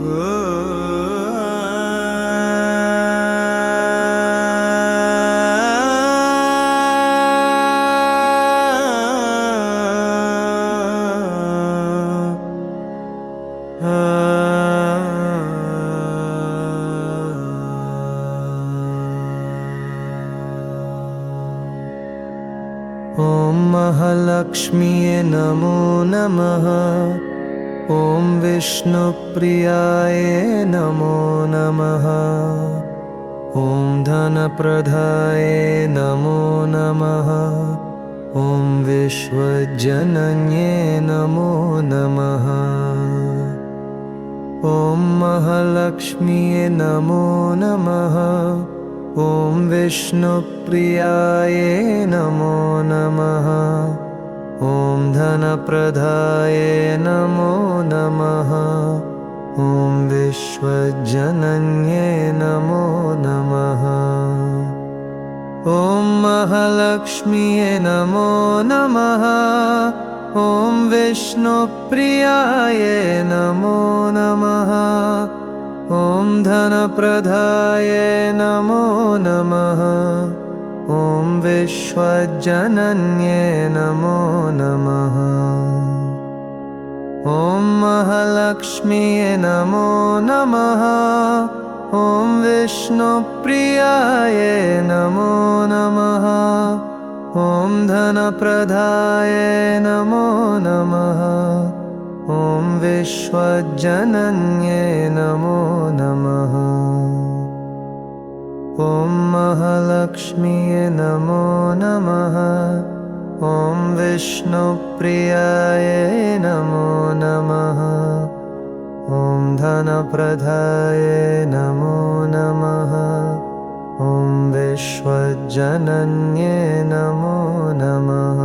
ॐ महालक्ष्म्ये नमो नमः। ॐ विष्णुप्रियाय नमो नमः। ॐ धनप्रदाय नमो नमः। ॐ विश्वजनन्ये नमो नमः। ॐ महालक्ष्म्ये नमो नमः। ॐ विष्णुप्रियाय नमो नमः। ॐ धनप्रदाय नमो नमः। ॐ विश्वजनन्ये नमो नमः। ॐ महालक्ष्म्ये नमो नमः। ॐ विष्णुप्रियाय नमो नमः। ॐ धनप्रदाय नमो नमः। ॐ विश्वजनन्ये नमो नमः। ॐ महालक्ष्म्ये नमो नमः। ॐ विष्णुप्रियाय नमो नमः। ॐ धनप्रदाय नमो नमः। ॐ विश्वजनन्ये नमो नमः। ॐ महालक्ष्म्ये नमो नमः। ॐ विष्णुप्रियाय नमो नमः। ॐ धनप्रदाय नमो नमः। ॐ विश्वजनन्ये नमो नमः।